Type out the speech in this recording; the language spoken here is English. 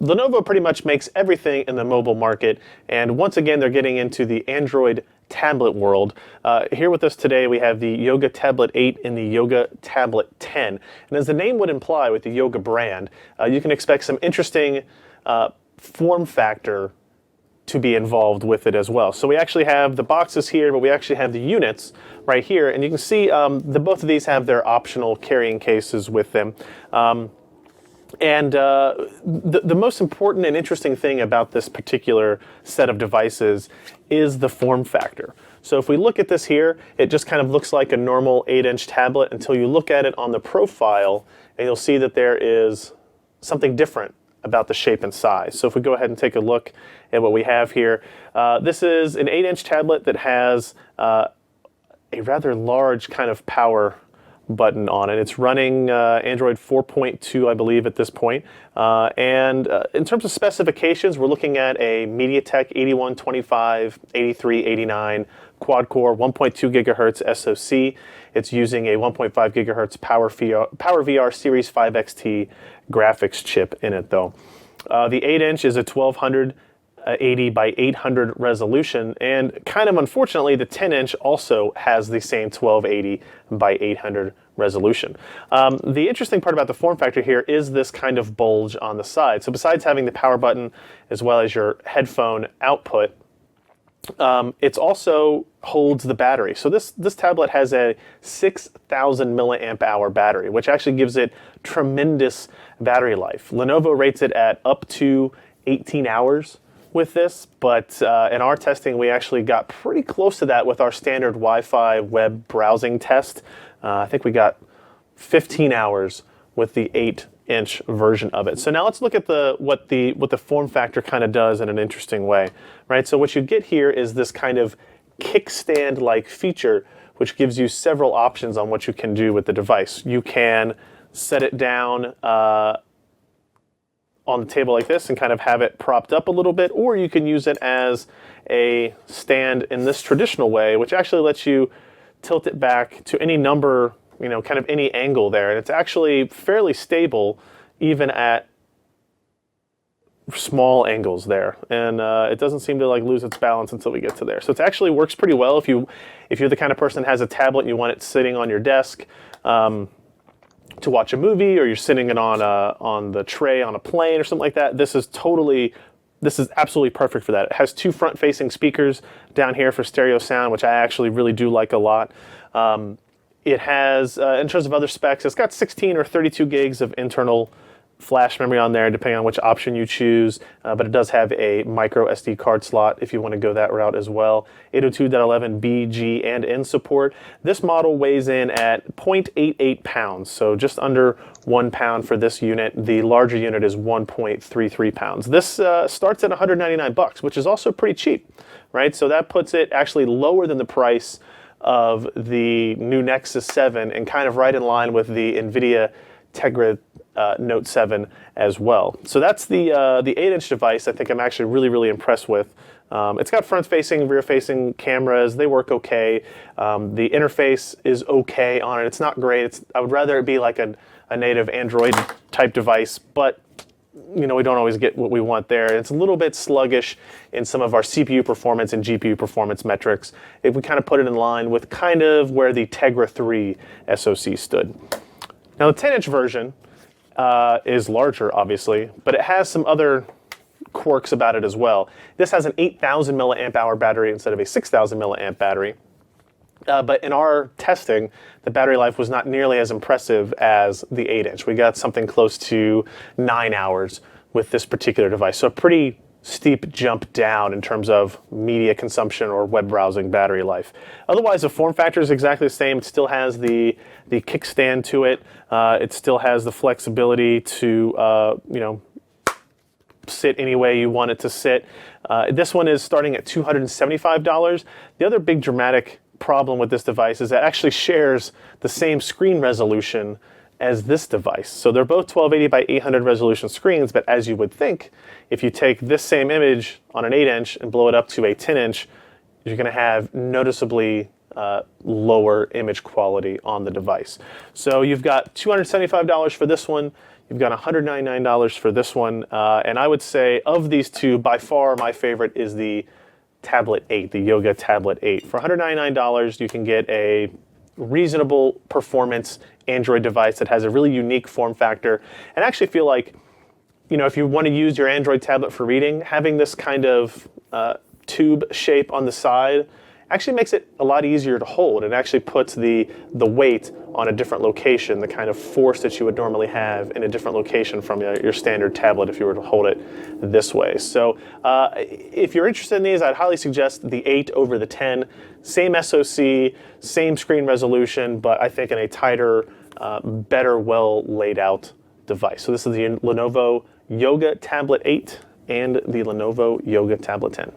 Lenovo pretty much makes everything in the mobile market, and once again they're getting into the Android tablet world. Here with us today we have the Yoga Tablet 8 and the Yoga Tablet 10. And as the name would imply with the Yoga brand, you can expect some interesting form factor to be involved with it as well. So we actually have the boxes here, but we actually have the units right here, and you can see both of these have their optional carrying cases with them. The most important and interesting thing about this particular set of devices is the form factor. So if we look at this here, it just kind of looks like a normal 8-inch tablet until you look at it on the profile, and you'll see that there is something different about the shape and size. So if we go ahead and take a look at what we have here, this is an 8-inch tablet that has a rather large kind of power button on it. It's running Android 4.2, I believe, at this point. In terms of specifications, we're looking at a MediaTek 8125, 8389 quad-core 1.2 gigahertz SoC. It's using a 1.5 gigahertz PowerVR Series 5 XT graphics chip in it, though. The 8-inch is a 1280 by 800 resolution, and kind of unfortunately, the 10-inch also has the same 1280 by 800 resolution. The interesting part about the form factor here is this kind of bulge on the side. So besides having the power button as well as your headphone output, it also holds the battery. So this tablet has a 6,000 milliamp hour battery, which actually gives it tremendous battery life. Lenovo rates it at up to 18 hours with this, but in our testing, we actually got pretty close to that with our standard Wi-Fi web browsing test. I think we got 15 hours with the 8-inch version of it. So now let's look at what the form factor kind of does in an interesting way, right? So what you get here is this kind of kickstand-like feature, which gives you several options on what you can do with the device. You can set it down on the table like this and kind of have it propped up a little bit, or you can use it as a stand in this traditional way, which actually lets you tilt it back to any number, kind of any angle there. And it's actually fairly stable even at small angles there. And it doesn't seem to lose its balance until we get to there. So it actually works pretty well if you're the kind of person that has a tablet and you want it sitting on your desk to watch a movie, or you're sitting it on the tray on a plane or something like that. This is absolutely perfect for that. It has two front-facing speakers down here for stereo sound, which I actually really do like a lot. It has, in terms of other specs, it's got 16 or 32 gigs of internal flash memory on there, depending on which option you choose, but it does have a micro SD card slot if you want to go that route as well. 802.11b, G, and N support. This model weighs in at 0.88 pounds, so just under 1 pound for this unit. The larger unit is 1.33 pounds. This starts at $199, which is also pretty cheap, right? So that puts it actually lower than the price of the new Nexus 7 and kind of right in line with the NVIDIA Tegra Note 7 as well. So that's the 8-inch device. I think I'm actually really, really impressed with. It's got front-facing, rear-facing cameras. They work okay. The interface is okay on it. It's not great. I would rather it be like a native Android-type device, but we don't always get what we want there. It's a little bit sluggish in some of our CPU performance and GPU performance metrics. If we kind of put it in line with kind of where the Tegra 3 SoC stood. Now the 10-inch version is larger, obviously, but it has some other quirks about it as well. This has an 8,000 milliamp hour battery instead of a 6,000 milliamp battery. But in our testing, the battery life was not nearly as impressive as the 8-inch. We got something close to 9 hours with this particular device. So a pretty steep jump down in terms of media consumption or web browsing battery life. Otherwise, the form factor is exactly the same. It still has the kickstand to it. It still has the flexibility to sit any way you want it to sit. This one is starting at $275. The other big dramatic problem with this device is that it actually shares the same screen resolution as this device. So they're both 1280 by 800 resolution screens, but as you would think, if you take this same image on an 8-inch and blow it up to a 10-inch, you're going to have noticeably lower image quality on the device. So you've got $275 for this one. You've got $199 for this one. And I would say of these two, by far my favorite is the Tablet 8, the Yoga Tablet 8. For $199, you can get a reasonable performance Android device that has a really unique form factor. And I actually feel like, you know, if you want to use your Android tablet for reading, having this kind of tube shape on the side actually makes it a lot easier to hold. It actually puts the weight on a different location, the kind of force that you would normally have in a different location from your standard tablet if you were to hold it this way. So if you're interested in these, I'd highly suggest the 8 over the 10. Same SoC, same screen resolution, but I think in a tighter, better, well laid out device. So this is the Lenovo Yoga Tablet 8 and the Lenovo Yoga Tablet 10.